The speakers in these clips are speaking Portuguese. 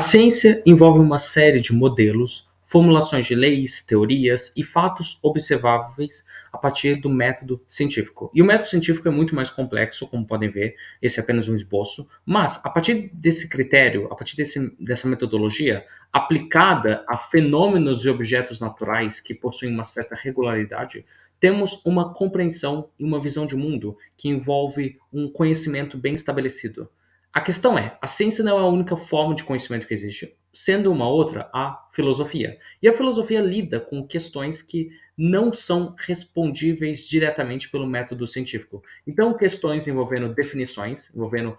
ciência envolve uma série de modelos, formulações de leis, teorias e fatos observáveis a partir do método científico. E o método científico é muito mais complexo, como podem ver, esse é apenas um esboço, mas a partir desse critério, a partir dessa metodologia, aplicada a fenômenos e objetos naturais que possuem uma certa regularidade, temos uma compreensão e uma visão de mundo que envolve um conhecimento bem estabelecido. A questão é, a ciência não é a única forma de conhecimento que existe, sendo uma outra a filosofia. E a filosofia lida com questões que não são respondíveis diretamente pelo método científico. Então, questões envolvendo definições, envolvendo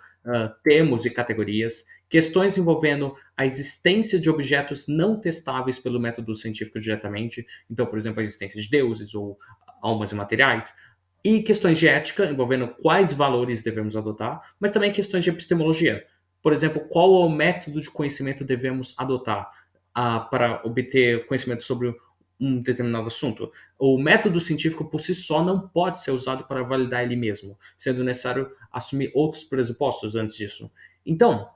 termos e categorias, questões envolvendo a existência de objetos não testáveis pelo método científico diretamente, então, por exemplo, a existência de deuses ou almas imateriais, e questões de ética, envolvendo quais valores devemos adotar, mas também questões de epistemologia. Por exemplo, qual é o método de conhecimento devemos adotar para obter conhecimento sobre um determinado assunto. O método científico por si só não pode ser usado para validar ele mesmo, sendo necessário assumir outros pressupostos antes disso. Então,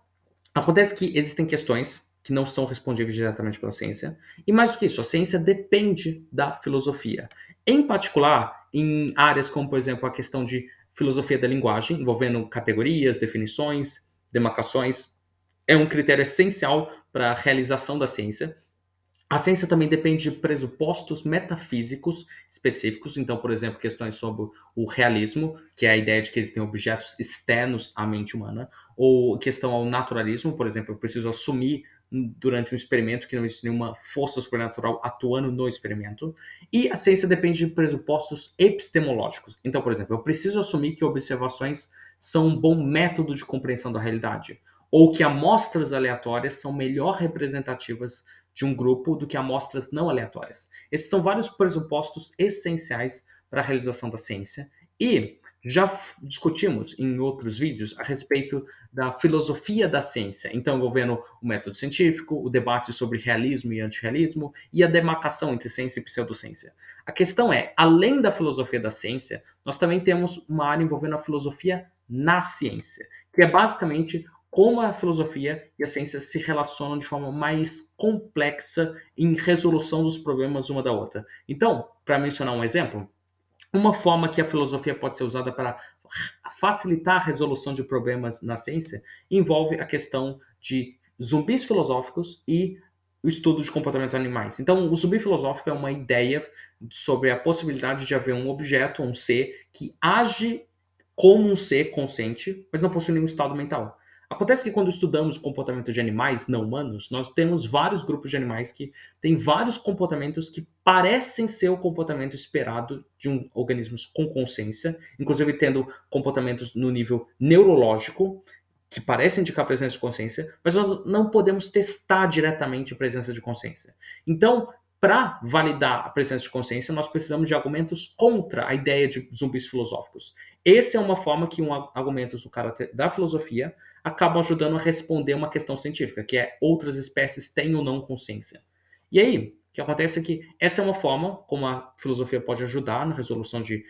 acontece que existem questões que não são respondíveis diretamente pela ciência, e mais do que isso, a ciência depende da filosofia. Em particular, em áreas como, por exemplo, a questão de filosofia da linguagem, envolvendo categorias, definições, demarcações, é um critério essencial para a realização da ciência. A ciência também depende de pressupostos metafísicos específicos, então, por exemplo, questões sobre o realismo, que é a ideia de que existem objetos externos à mente humana, ou questão ao naturalismo, por exemplo, eu preciso assumir durante um experimento que não existe nenhuma força sobrenatural atuando no experimento. E a ciência depende de pressupostos epistemológicos. Então, por exemplo, eu preciso assumir que observações são um bom método de compreensão da realidade, ou que amostras aleatórias são melhor representativas de um grupo do que amostras não aleatórias. Esses são vários pressupostos essenciais para a realização da ciência e já discutimos em outros vídeos a respeito da filosofia da ciência, então envolvendo o método científico, o debate sobre realismo e antirrealismo e a demarcação entre ciência e pseudociência. A questão é, além da filosofia da ciência, nós também temos uma área envolvendo a filosofia na ciência, que é basicamente como a filosofia e a ciência se relacionam de forma mais complexa em resolução dos problemas uma da outra. Então, para mencionar um exemplo, uma forma que a filosofia pode ser usada para facilitar a resolução de problemas na ciência envolve a questão de zumbis filosóficos e o estudo de comportamento de animais. Então, o zumbi filosófico é uma ideia sobre a possibilidade de haver um objeto, um ser, que age como um ser consciente, mas não possui nenhum estado mental. Acontece que quando estudamos o comportamento de animais não humanos, nós temos vários grupos de animais que têm vários comportamentos que parecem ser o comportamento esperado de um organismo com consciência, inclusive tendo comportamentos no nível neurológico, que parecem indicar a presença de consciência, mas nós não podemos testar diretamente a presença de consciência. Então, para validar a presença de consciência, nós precisamos de argumentos contra a ideia de zumbis filosóficos. Essa é uma forma que argumentos do caráter da filosofia acabam ajudando a responder uma questão científica, que é outras espécies têm ou não consciência. E aí, o que acontece é que essa é uma forma como a filosofia pode ajudar na resolução de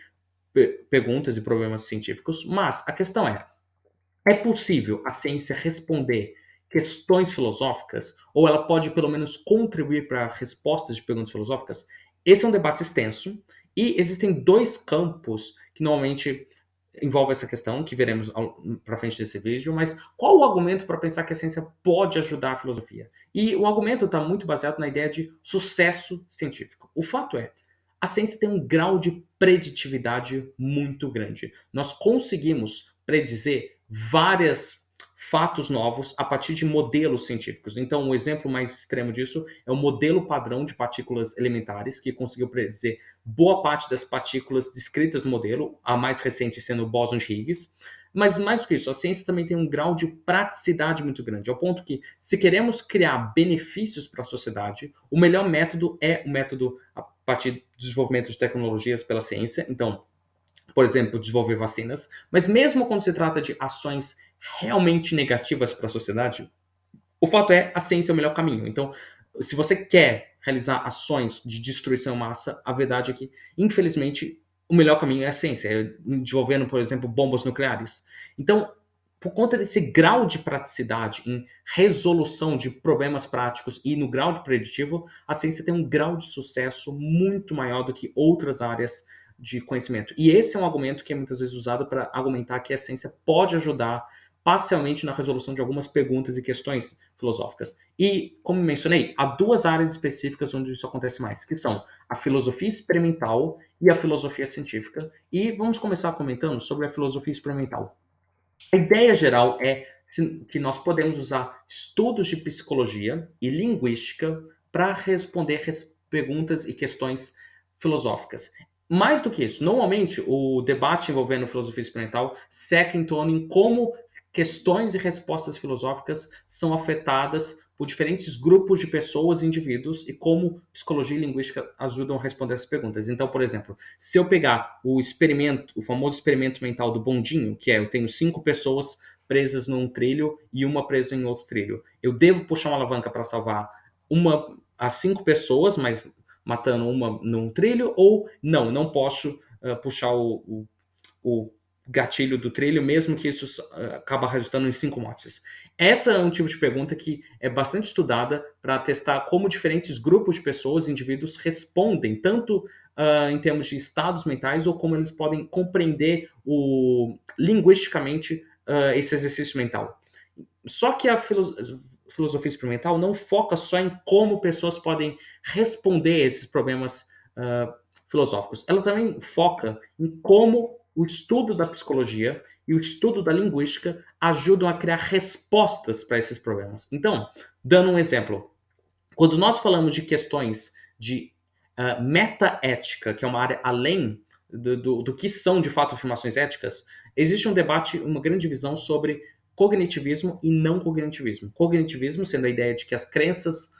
perguntas e problemas científicos, mas a questão é possível a ciência responder questões filosóficas, ou ela pode pelo menos contribuir para respostas de perguntas filosóficas? Esse é um debate extenso, e existem dois campos que normalmente envolvem essa questão, que veremos para frente desse vídeo, mas qual o argumento para pensar que a ciência pode ajudar a filosofia? E o argumento está muito baseado na ideia de sucesso científico. O fato é, a ciência tem um grau de preditividade muito grande. Nós conseguimos predizer vários fatos novos a partir de modelos científicos. Então, um exemplo mais extremo disso é o modelo padrão de partículas elementares, que conseguiu predizer boa parte das partículas descritas no modelo, a mais recente sendo o bóson de Higgs. Mas mais do que isso, a ciência também tem um grau de praticidade muito grande, ao ponto que, se queremos criar benefícios para a sociedade, o melhor método é o método a partir do desenvolvimento de tecnologias pela ciência. Então, por exemplo, desenvolver vacinas, mas mesmo quando se trata de ações realmente negativas para a sociedade, o fato é, a ciência é o melhor caminho. Então, se você quer realizar ações de destruição em massa, a verdade é que, infelizmente, o melhor caminho é a ciência, é desenvolvendo, por exemplo, bombas nucleares. Então, por conta desse grau de praticidade em resolução de problemas práticos e no grau de preditivo, a ciência tem um grau de sucesso muito maior do que outras áreas de conhecimento. E esse é um argumento que é muitas vezes usado para argumentar que a ciência pode ajudar parcialmente na resolução de algumas perguntas e questões filosóficas. E, como mencionei, há duas áreas específicas onde isso acontece mais, que são a filosofia experimental e a filosofia científica. E vamos começar comentando sobre a filosofia experimental. A ideia geral é que nós podemos usar estudos de psicologia e linguística para responder perguntas e questões filosóficas. Mais do que isso, normalmente o debate envolvendo filosofia experimental seca em torno em como questões e respostas filosóficas são afetadas por diferentes grupos de pessoas e indivíduos e como psicologia e linguística ajudam a responder essas perguntas. Então, por exemplo, se eu pegar o experimento, o famoso experimento mental do bondinho, que é eu tenho 5 pessoas presas num trilho e uma presa em outro trilho, eu devo puxar uma alavanca para salvar as 5 pessoas, mas matando uma num trilho, ou não posso puxar o gatilho do trilho, mesmo que isso acaba resultando em 5 mortes. Essa é um tipo de pergunta que é bastante estudada para testar como diferentes grupos de pessoas, indivíduos, respondem, tanto em termos de estados mentais ou como eles podem compreender linguisticamente esse exercício mental. Só que a filosofia experimental não foca só em como pessoas podem responder a esses problemas filosóficos. Ela também foca em como o estudo da psicologia e o estudo da linguística ajudam a criar respostas para esses problemas. Então, dando um exemplo, quando nós falamos de questões de metaética, que é uma área além do que são de fato afirmações éticas, existe um debate, uma grande divisão sobre cognitivismo e não cognitivismo. Cognitivismo sendo a ideia de que as crenças,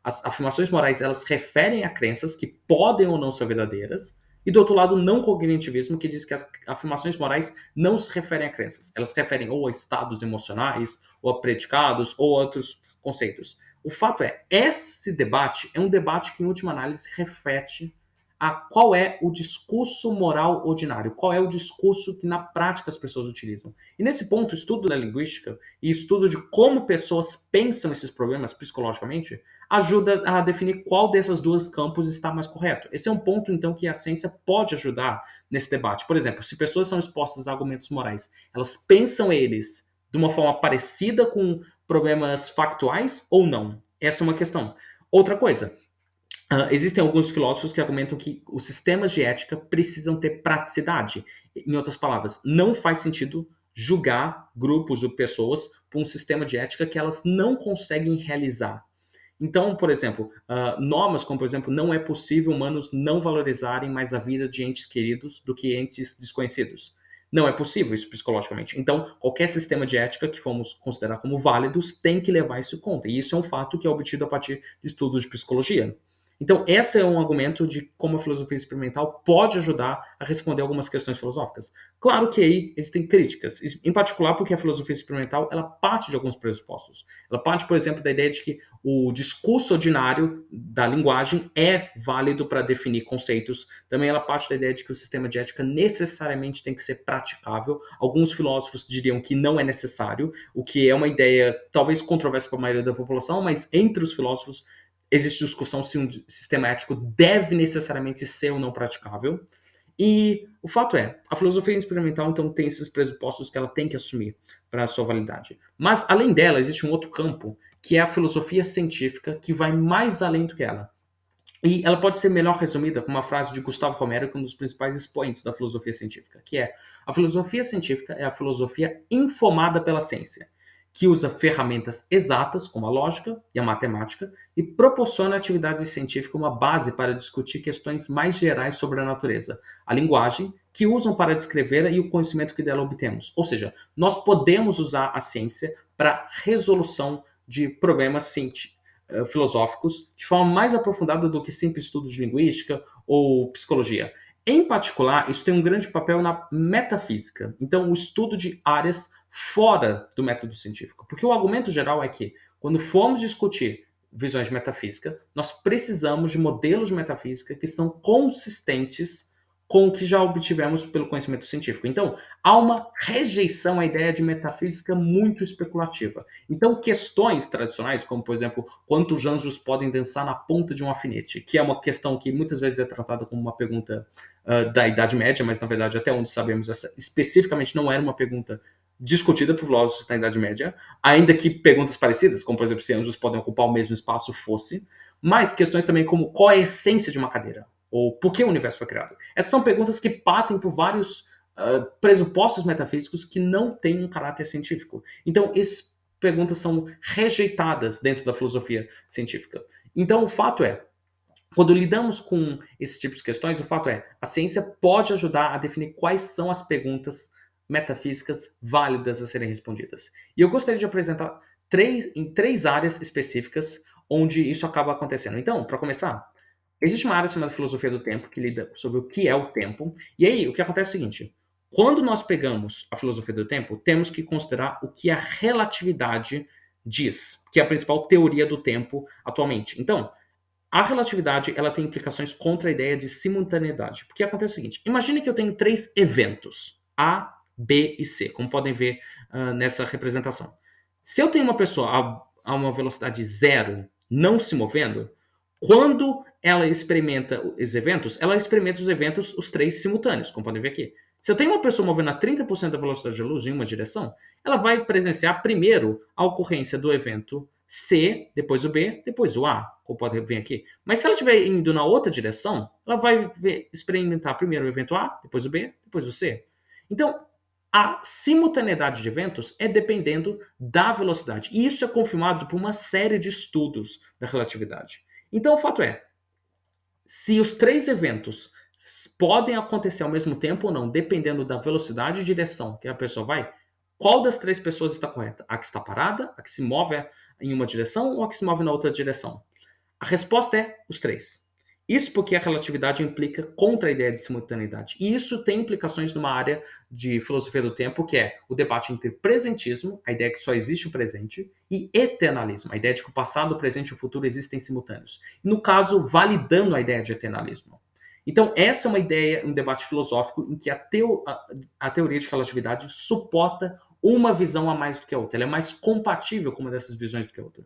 as afirmações morais, elas referem a crenças que podem ou não ser verdadeiras, e do outro lado, não cognitivismo, que diz que as afirmações morais não se referem a crenças. Elas se referem ou a estados emocionais, ou a predicados, ou a outros conceitos. O fato é, esse debate é um debate que, em última análise, reflete a qual é o discurso moral ordinário, qual é o discurso que, na prática, as pessoas utilizam. E, nesse ponto, o estudo da linguística e estudo de como pessoas pensam esses problemas psicologicamente ajuda a definir qual dessas duas campos está mais correto. Esse é um ponto, então, que a ciência pode ajudar nesse debate. Por exemplo, se pessoas são expostas a argumentos morais, elas pensam eles de uma forma parecida com problemas factuais ou não? Essa é uma questão. Outra coisa, existem alguns filósofos que argumentam que os sistemas de ética precisam ter praticidade. Em outras palavras, não faz sentido julgar grupos ou pessoas por um sistema de ética que elas não conseguem realizar. Então, por exemplo, normas como, por exemplo, não é possível humanos não valorizarem mais a vida de entes queridos do que entes desconhecidos. Não é possível isso psicologicamente. Então, qualquer sistema de ética que formos considerar como válidos tem que levar isso em conta. E isso é um fato que é obtido a partir de estudos de psicologia. Então, esse é um argumento de como a filosofia experimental pode ajudar a responder algumas questões filosóficas. Claro que aí existem críticas, em particular porque a filosofia experimental ela parte de alguns pressupostos. Ela parte, por exemplo, da ideia de que o discurso ordinário da linguagem é válido para definir conceitos. Também ela parte da ideia de que o sistema de ética necessariamente tem que ser praticável. Alguns filósofos diriam que não é necessário, o que é uma ideia talvez controversa para a maioria da população, mas entre os filósofos existe discussão se um sistema ético deve necessariamente ser ou não praticável. E o fato é, a filosofia experimental então tem esses pressupostos que ela tem que assumir para a sua validade. Mas além dela, existe um outro campo, que é a filosofia científica, que vai mais além do que ela. E ela pode ser melhor resumida com uma frase de Gustavo Romero, que é um dos principais expoentes da filosofia científica, que é: a filosofia científica é a filosofia informada pela ciência, que usa ferramentas exatas, como a lógica e a matemática, e proporciona atividades científicas uma base para discutir questões mais gerais sobre a natureza, a linguagem, que usam para descrever e o conhecimento que dela obtemos. Ou seja, nós podemos usar a ciência para resolução de problemas filosóficos de forma mais aprofundada do que simples estudos de linguística ou psicologia. Em particular, isso tem um grande papel na metafísica, então o estudo de áreas fora do método científico. Porque o argumento geral é que, quando formos discutir visões de metafísica, nós precisamos de modelos de metafísica que são consistentes com o que já obtivemos pelo conhecimento científico. Então, há uma rejeição à ideia de metafísica muito especulativa. Então, questões tradicionais, como, por exemplo, quantos anjos podem dançar na ponta de um alfinete, que é uma questão que muitas vezes é tratada como uma pergunta da Idade Média, mas, na verdade, até onde sabemos, essa especificamente não era uma pergunta discutida por filósofos da Idade Média, ainda que perguntas parecidas, como, por exemplo, se anjos podem ocupar o mesmo espaço, fosse, mas questões também como qual é a essência de uma cadeira? Ou por que o universo foi criado? Essas são perguntas que partem por vários pressupostos metafísicos que não têm um caráter científico. Então, essas perguntas são rejeitadas dentro da filosofia científica. Então, o fato é, quando lidamos com esses tipos de questões, o fato é, a ciência pode ajudar a definir quais são as perguntas metafísicas válidas a serem respondidas. E eu gostaria de apresentar em três áreas específicas onde isso acaba acontecendo. Então, para começar, existe uma área chamada filosofia do tempo, que lida sobre o que é o tempo. E aí, o que acontece é o seguinte: quando nós pegamos a filosofia do tempo, temos que considerar o que a relatividade diz, que é a principal teoria do tempo atualmente. Então, a relatividade ela tem implicações contra a ideia de simultaneidade. Porque acontece o seguinte: imagine que eu tenho três eventos, A, B e C, como podem ver nessa representação. Se eu tenho uma pessoa a uma velocidade zero não se movendo, quando ela experimenta os eventos, os três simultâneos, como podem ver aqui. Se eu tenho uma pessoa movendo a 30% da velocidade da luz em uma direção, ela vai presenciar primeiro a ocorrência do evento C, depois o B, depois o A, como pode ver aqui. Mas se ela estiver indo na outra direção, ela vai experimentar primeiro o evento A, depois o B, depois o C. Então, a simultaneidade de eventos é dependendo da velocidade. E isso é confirmado por uma série de estudos da relatividade. Então, o fato é, se os três eventos podem acontecer ao mesmo tempo ou não, dependendo da velocidade e direção que a pessoa vai, qual das três pessoas está correta? A que está parada, a que se move em uma direção ou a que se move na outra direção? A resposta é os três. Isso porque a relatividade implica contra a ideia de simultaneidade. E isso tem implicações numa área de filosofia do tempo, que é o debate entre presentismo, a ideia que só existe o presente, e eternalismo, a ideia de que o passado, o presente e o futuro existem simultâneos. No caso, validando a ideia de eternalismo. Então, essa é uma ideia, um debate filosófico em que a teoria de relatividade suporta uma visão a mais do que a outra. Ela é mais compatível com uma dessas visões do que a outra.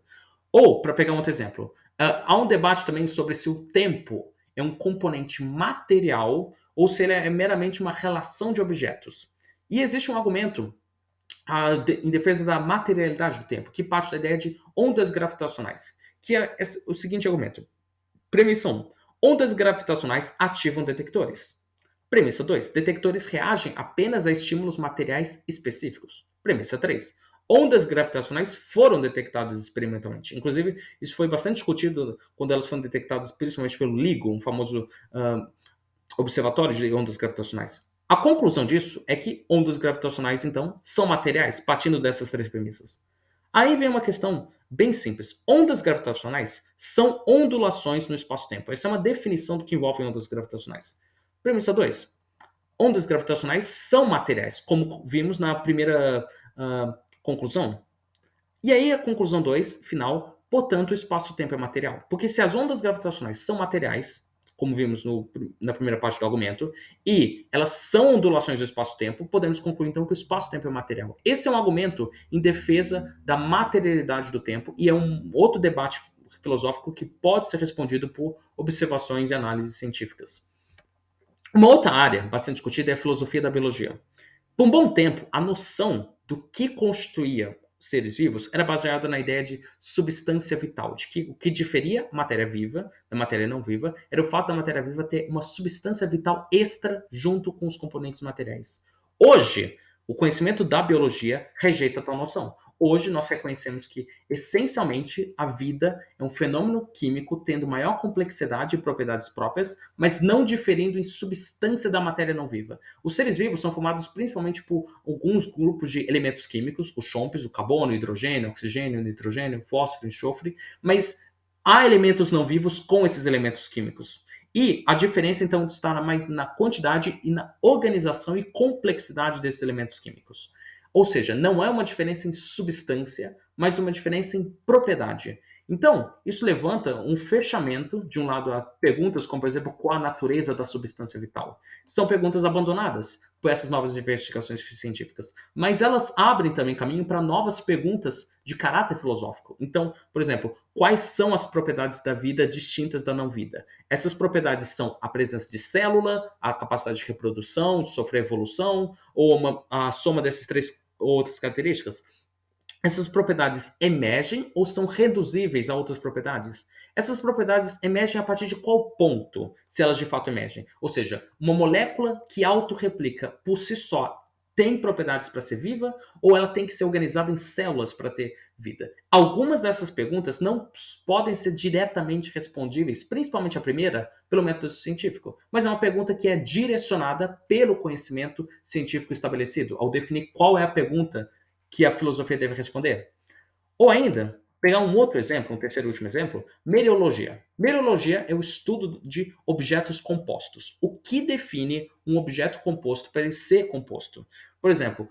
Ou, para pegar um outro exemplo, há um debate também sobre se o tempo é um componente material ou se ele é meramente uma relação de objetos. E existe um argumento em defesa da materialidade do tempo, que parte da ideia de ondas gravitacionais, que é o seguinte argumento. Premissa 1. Ondas gravitacionais ativam detectores. Premissa 2. Detectores reagem apenas a estímulos materiais específicos. Premissa 3. Ondas gravitacionais foram detectadas experimentalmente. Inclusive, isso foi bastante discutido quando elas foram detectadas principalmente pelo LIGO, um famoso observatório de ondas gravitacionais. A conclusão disso é que ondas gravitacionais, então, são materiais, partindo dessas três premissas. Aí vem uma questão bem simples. Ondas gravitacionais são ondulações no espaço-tempo. Essa é uma definição do que envolve ondas gravitacionais. Premissa 2. Ondas gravitacionais são materiais, como vimos na primeira conclusão. E aí a conclusão 2, final, portanto o espaço-tempo é material. Porque se as ondas gravitacionais são materiais, como vimos na primeira parte do argumento, e elas são ondulações do espaço-tempo, podemos concluir então que o espaço-tempo é material. Esse é um argumento em defesa da materialidade do tempo e é um outro debate filosófico que pode ser respondido por observações e análises científicas. Uma outra área bastante discutida é a filosofia da biologia. Por um bom tempo, a noção do que constituía seres vivos era baseada na ideia de substância vital, de que o que diferia a matéria viva da matéria não viva era o fato da matéria viva ter uma substância vital extra junto com os componentes materiais. Hoje, o conhecimento da biologia rejeita tal noção. Hoje nós reconhecemos que, essencialmente, a vida é um fenômeno químico tendo maior complexidade e propriedades próprias, mas não diferindo em substância da matéria não viva. Os seres vivos são formados principalmente por alguns grupos de elementos químicos, os chompes, o carbono, o hidrogênio, o oxigênio, o nitrogênio, o fósforo, o enxofre, mas há elementos não vivos com esses elementos químicos. E a diferença, então, está mais na quantidade e na organização e complexidade desses elementos químicos. Ou seja, não é uma diferença em substância, mas uma diferença em propriedade. Então, isso levanta um fechamento, de um lado, a perguntas como, por exemplo, qual a natureza da substância vital. São perguntas abandonadas por essas novas investigações científicas, mas elas abrem também caminho para novas perguntas de caráter filosófico. Então, por exemplo, quais são as propriedades da vida distintas da não-vida? Essas propriedades são a presença de célula, a capacidade de reprodução, de sofrer evolução, ou a soma dessas três outras características? Essas propriedades emergem ou são reduzíveis a outras propriedades? Essas propriedades emergem a partir de qual ponto, se elas de fato emergem? Ou seja, uma molécula que autorreplica por si só tem propriedades para ser viva ou ela tem que ser organizada em células para ter vida? Algumas dessas perguntas não podem ser diretamente respondíveis, principalmente a primeira, pelo método científico, mas é uma pergunta que é direcionada pelo conhecimento científico estabelecido, ao definir qual é a pergunta que a filosofia deve responder. Ou ainda, pegar um outro exemplo, um terceiro e último exemplo, mereologia. Mereologia é o estudo de objetos compostos. O que define um objeto composto para ele ser composto? Por exemplo,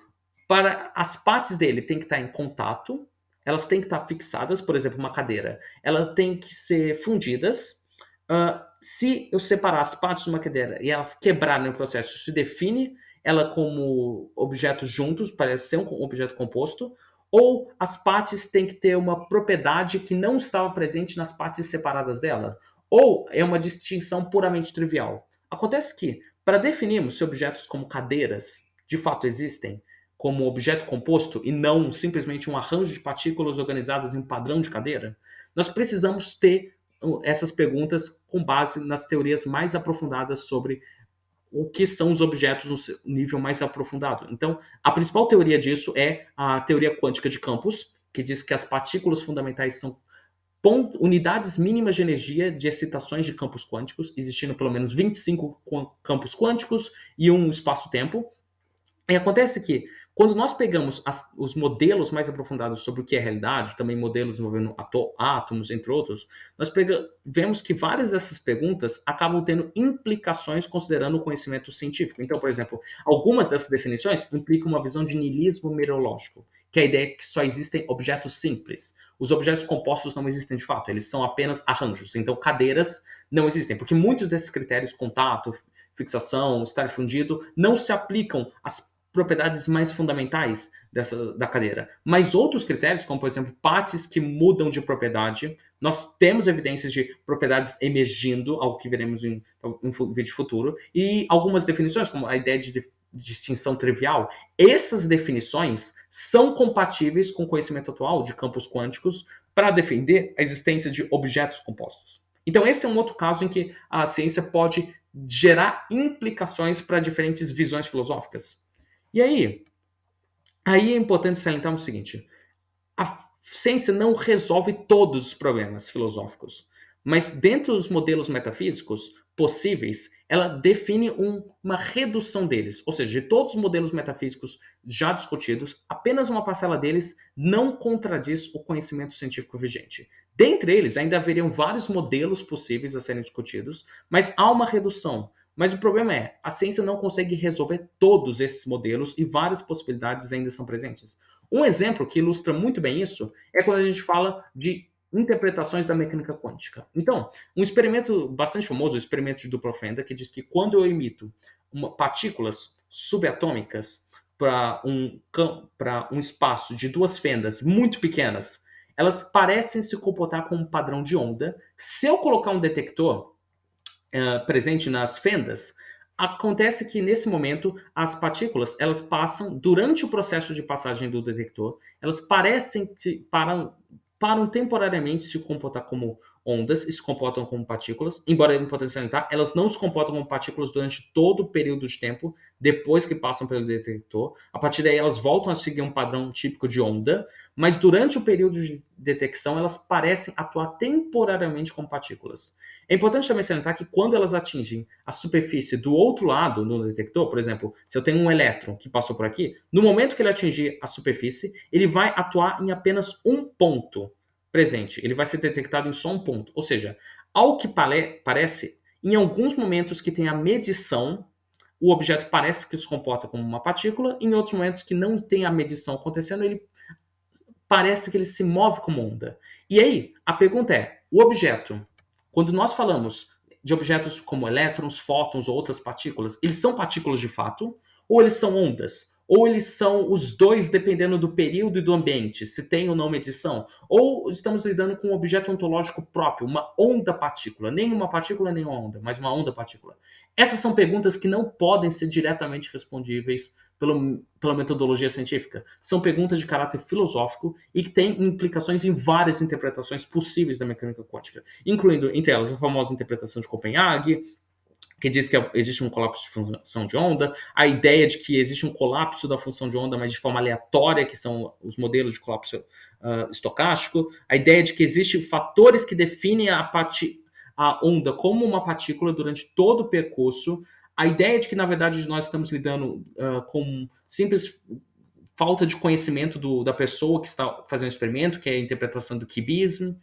para as partes dele tem que estar em contato, elas têm que estar fixadas, por exemplo, uma cadeira, elas têm que ser fundidas. Se eu separar as partes de uma cadeira e elas quebrarem no processo, se define ela como objetos juntos, parece ser um objeto composto, ou as partes têm que ter uma propriedade que não estava presente nas partes separadas dela, ou é uma distinção puramente trivial. Acontece que, para definirmos se objetos como cadeiras de fato existem como objeto composto e não simplesmente um arranjo de partículas organizadas em um padrão de cadeira, nós precisamos ter essas perguntas com base nas teorias mais aprofundadas sobre o que são os objetos no nível mais aprofundado. Então, a principal teoria disso é a teoria quântica de campos, que diz que as partículas fundamentais são unidades mínimas de energia de excitações de campos quânticos, existindo pelo menos 25 campos quânticos e um espaço-tempo. E acontece que, quando nós pegamos os modelos mais aprofundados sobre o que é realidade, também modelos envolvendo átomos, entre outros, nós vemos que várias dessas perguntas acabam tendo implicações considerando o conhecimento científico. Então, por exemplo, algumas dessas definições implicam uma visão de niilismo mereológico, que é a ideia é que só existem objetos simples. Os objetos compostos não existem de fato, eles são apenas arranjos. Então, cadeiras não existem, porque muitos desses critérios, contato, fixação, estar fundido, não se aplicam às propriedades mais fundamentais da cadeira. Mas outros critérios, como por exemplo, partes que mudam de propriedade, nós temos evidências de propriedades emergindo, algo que veremos em um vídeo futuro, e algumas definições, como a ideia de distinção trivial. Essas definições são compatíveis com o conhecimento atual de campos quânticos para defender a existência de objetos compostos. Então, esse é um outro caso em que a ciência pode gerar implicações para diferentes visões filosóficas. E aí é importante salientar o seguinte: a ciência não resolve todos os problemas filosóficos, mas dentro dos modelos metafísicos possíveis, ela define uma redução deles. Ou seja, de todos os modelos metafísicos já discutidos, apenas uma parcela deles não contradiz o conhecimento científico vigente. Dentre eles, ainda haveriam vários modelos possíveis a serem discutidos, mas há uma redução. Mas o problema é, a ciência não consegue resolver todos esses modelos e várias possibilidades ainda são presentes. Um exemplo que ilustra muito bem isso é quando a gente fala de interpretações da mecânica quântica. Então, um experimento bastante famoso, o experimento de dupla fenda, que diz que quando eu emito partículas subatômicas para um espaço de duas fendas muito pequenas, elas parecem se comportar como um padrão de onda. Se eu colocar um detector presente nas fendas, acontece que nesse momento as partículas elas passam durante o processo de passagem do detector, elas parecem param temporariamente se comportar como ondas e se comportam como partículas, embora é importante salientar, elas não se comportam como partículas durante todo o período de tempo depois que passam pelo detector. A partir daí elas voltam a seguir um padrão típico de onda, mas durante o período de detecção elas parecem atuar temporariamente como partículas. É importante também salientar que quando elas atingem a superfície do outro lado no detector, por exemplo, se eu tenho um elétron que passou por aqui, no momento que ele atingir a superfície, ele vai atuar em apenas um ponto presente. Ele vai ser detectado em só um ponto. Ou seja, ao que parece, em alguns momentos que tem a medição, o objeto parece que se comporta como uma partícula, em outros momentos que não tem a medição acontecendo, ele parece que ele se move como onda. E aí, a pergunta é, o objeto, quando nós falamos de objetos como elétrons, fótons ou outras partículas, eles são partículas de fato? Ou eles são ondas? Ou eles são os dois dependendo do período e do ambiente, se tem ou não medição? Ou estamos lidando com um objeto ontológico próprio, uma onda-partícula, nem uma partícula nem uma onda, mas uma onda-partícula? Essas são perguntas que não podem ser diretamente respondíveis pela metodologia científica. São perguntas de caráter filosófico e que têm implicações em várias interpretações possíveis da mecânica quântica, incluindo, entre elas, a famosa interpretação de Copenhague, que diz que existe um colapso de função de onda, a ideia de que existe um colapso da função de onda, mas de forma aleatória, que são os modelos de colapso estocástico, a ideia de que existem fatores que definem a onda como uma partícula durante todo o percurso, a ideia de que, na verdade, nós estamos lidando com simples falta de conhecimento da pessoa que está fazendo o experimento, que é a interpretação do quibismo,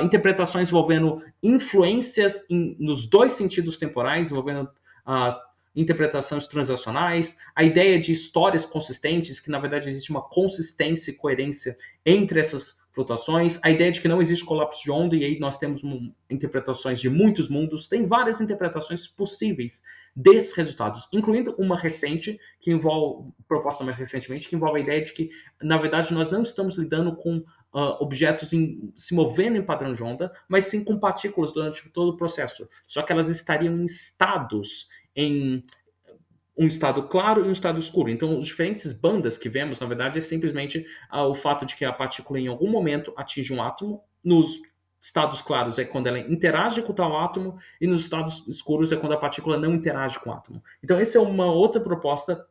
interpretações envolvendo influências nos dois sentidos temporais, envolvendo interpretações transacionais, a ideia de histórias consistentes, que na verdade existe uma consistência e coerência entre essas flutuações, a ideia de que não existe colapso de onda, e aí nós temos interpretações de muitos mundos, tem várias interpretações possíveis desses resultados, incluindo uma recente, que envolve, proposta mais recentemente, que envolve a ideia de que, na verdade, nós não estamos lidando com objetos se movendo em padrão de onda, mas sim com partículas durante todo o processo. Só que elas estariam em estados, em um estado claro e um estado escuro. Então, as diferentes bandas que vemos, na verdade, é simplesmente o fato de que a partícula, em algum momento, atinge um átomo. Nos estados claros é quando ela interage com o tal átomo, e nos estados escuros é quando a partícula não interage com o átomo. Então, essa é uma outra proposta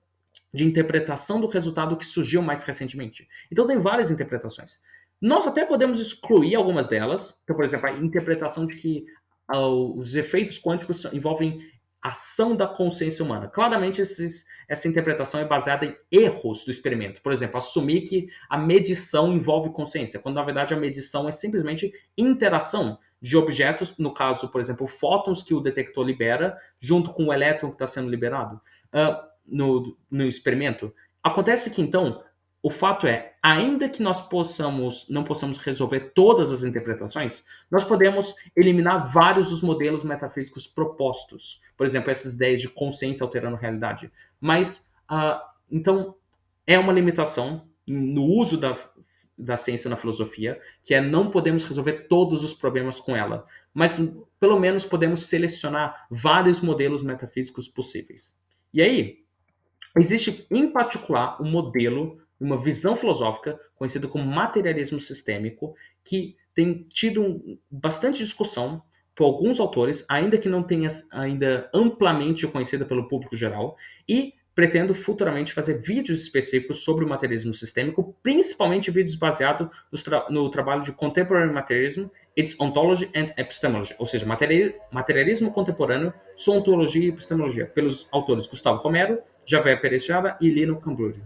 de interpretação do resultado que surgiu mais recentemente. Então, tem várias interpretações. Nós até podemos excluir algumas delas. Então, por exemplo, a interpretação de que os efeitos quânticos envolvem ação da consciência humana. Claramente, essa interpretação é baseada em erros do experimento. Por exemplo, assumir que a medição envolve consciência, quando na verdade a medição é simplesmente interação de objetos, no caso, por exemplo, fótons que o detector libera, junto com o elétron que está sendo liberado no experimento. Acontece que, então, o fato é, ainda que nós não possamos resolver todas as interpretações, nós podemos eliminar vários dos modelos metafísicos propostos. Por exemplo, essas ideias de consciência alterando a realidade. Mas, então, é uma limitação no uso da ciência na filosofia, que é não podemos resolver todos os problemas com ela, mas pelo menos podemos selecionar vários modelos metafísicos possíveis. E aí, existe, em particular, um modelo, uma visão filosófica, conhecida como materialismo sistêmico, que tem tido bastante discussão por alguns autores, ainda que não tenha ainda amplamente conhecida pelo público geral, e pretendo futuramente fazer vídeos específicos sobre o materialismo sistêmico, principalmente vídeos baseados no trabalho de Contemporary Materialism, Its Ontology and Epistemology, ou seja, materialismo contemporâneo, sua ontologia e epistemologia, pelos autores Gustavo Romero, Javé Perechara e Lino Cambruri.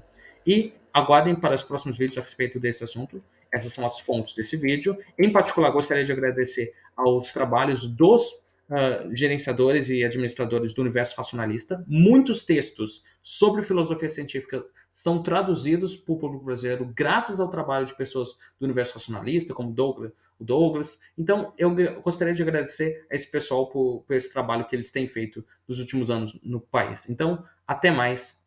E aguardem para os próximos vídeos a respeito desse assunto. Essas são as fontes desse vídeo. Em particular, gostaria de agradecer aos trabalhos dos gerenciadores e administradores do universo racionalista. Muitos textos sobre filosofia científica são traduzidos para o público brasileiro graças ao trabalho de pessoas do universo racionalista, como o Douglas. Então, eu gostaria de agradecer a esse pessoal por esse trabalho que eles têm feito nos últimos anos no país. Então, até mais.